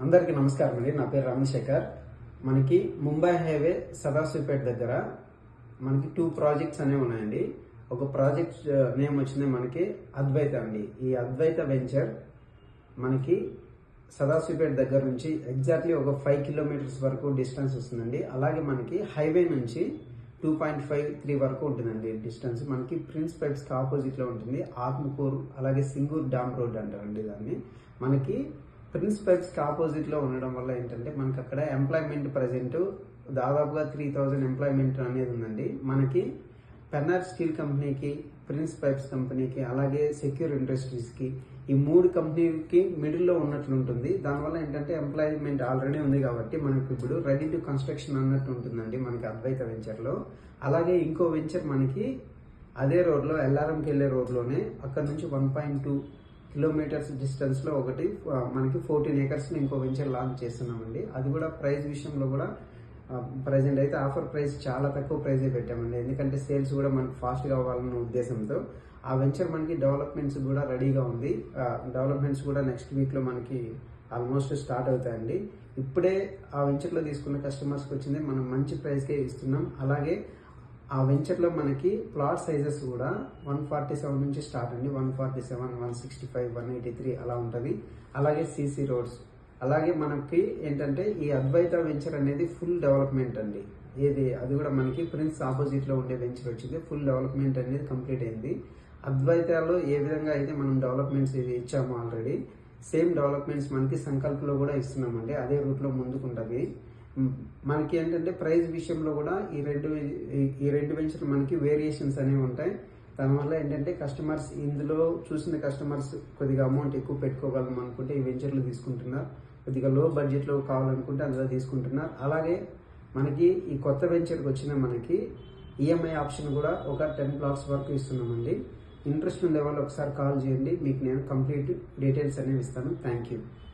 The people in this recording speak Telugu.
అందరికీ నమస్కారం అండి. నా పేరు రామశేఖర్. మనకి ముంబై హైవే సదాశివపేట దగ్గర మనకి 2 ప్రాజెక్ట్స్ అనేవి ఉన్నాయండి. ఒక ప్రాజెక్ట్ నేమ్ వచ్చింది మనకి అద్వైత అండి. ఈ అద్వైత వెంచర్ మనకి సదాశివపేట దగ్గర నుంచి ఎగ్జాక్ట్లీ ఒక 5 కిలోమీటర్స్ వరకు డిస్టెన్స్ వస్తుందండి. అలాగే మనకి హైవే నుంచి 2.53 వరకు ఉంటుందండి డిస్టెన్స్. మనకి ప్రిన్స్ పైప్స్ కి ఆపోజిట్ లో ఉంటుంది. ఆత్మకూరు అలాగే సింగూర్ డామ్ రోడ్ అంటారండి దాన్ని. మనకి ప్రిన్స్ పైప్స్ కి ఆపోజిట్ లో ఉండడం వల్ల ఏంటంటే మనకి అక్కడ ఎంప్లాయ్మెంట్ ప్రజెంట్ దాదాపుగా 3000 ఎంప్లాయ్మెంట్ అనేది ఉందండి. మనకి పెన్నర్ స్టీల్ కంపెనీకి, ప్రిన్స్ పైప్స్ కంపెనీకి, అలాగే సెక్యూర్ ఇండస్ట్రీస్ కి, ఈ 3 కంపెనీకి మిడిల్ లో ఉన్నట్లు ఉంటుంది. దానివల్ల ఏంటంటే ఎంప్లాయ్మెంట్ ఆల్రెడీ ఉంది కాబట్టి మనకి ఇప్పుడు రెడీ టు కన్స్ట్రక్షన్ అన్నట్టు ఉంటుందండి మనకి అద్వైత వెంచర్ లో. అలాగే ఇంకో వెంచర్ మనకి అదే రోడ్ లో ఎల్ఆర్ఎంకి వెళ్లే రోడ్ లోనే అక్కడ నుంచి 1.2 కిలోమీటర్స్ డిస్టెన్స్ లో ఒకటి మనకి 14 ఏకర్స్ ఇంకో వెంచర్ లాంచ్ చేస్తున్నామండి. అది కూడా ప్రైస్ విషయంలో కూడా ప్రెసెంట్ అయితే ఆఫర్ ప్రైస్ చాలా తక్కువ ప్రైజే పెట్టామండి. ఎందుకంటే సేల్స్ కూడా మనకి ఫాస్ట్ గా అవ్వాలన్న ఉద్దేశంతో ఆ వెంచర్ మనకి డెవలప్మెంట్స్ కూడా రెడీగా ఉంది. డెవలప్మెంట్స్ కూడా నెక్స్ట్ వీక్ లో మనకి ఆల్మోస్ట్ స్టార్ట్ అవుతాయండి. ఇప్పుడే ఆ వెంచర్ లో తీసుకున్న కస్టమర్స్ కి వచ్చింది మనం మంచి ప్రైస్ కే ఇస్తున్నాం. అలాగే ఆ వెంచర్ లో మనకి ప్లాట్ సైజెస్ కూడా 147 నుంచి స్టార్ట్ అండి. 147, 165, 183 అలా ఉంటది. అలాగే సీసీ రోడ్స్. అలాగే మనకి ఏంటంటే ఈ అద్వైత వెంచర్ అనేది ఫుల్ డెవలప్మెంట్ అండి. అది కూడా మనకి ప్రిన్స్ ఆపోజిట్ లో ఉండే వెంచర్ వచ్చింది. ఫుల్ డెవలప్మెంట్ అనేది కంప్లీట్ అయింది. అద్వైతలో ఏ విధంగా అయితే మనం డెవలప్మెంట్స్ ఇచ్చామో ఆల్రెడీ సేమ్ డెవలప్మెంట్స్ మనకి సంకల్పంలో కూడా ఇస్తున్నామండి. అదే రూట్ లో ముందుకుంటది. మనకి ఏంటంటే ప్రైస్ విషయంలో కూడా ఈ రెండు వెంచర్లు మనకి వేరియేషన్స్ అనేవి ఉంటాయి. దానివల్ల ఏంటంటే కస్టమర్స్ ఇందులో చూసిన కస్టమర్స్ కొద్దిగా అమౌంట్ ఎక్కువ పెట్టుకోగలం అనుకుంటే ఈ వెంచర్లు తీసుకుంటున్నారు. కొద్దిగా లో బడ్జెట్ లో కావాలనుకుంటే అందులో తీసుకుంటున్నారు. అలాగే మనకి ఈ కొత్త వెంచర్కి వచ్చిన మనకి ఈఎంఐ ఆప్షన్ కూడా ఒక 10 ప్లాట్స్ వరకు ఇస్తున్నామండి. ఇంట్రెస్ట్ ఉండే వాళ్ళు ఒకసారి కాల్ చేయండి. మీకు నేను కంప్లీట్ డీటెయిల్స్ అనేవి ఇస్తాను. Thank you.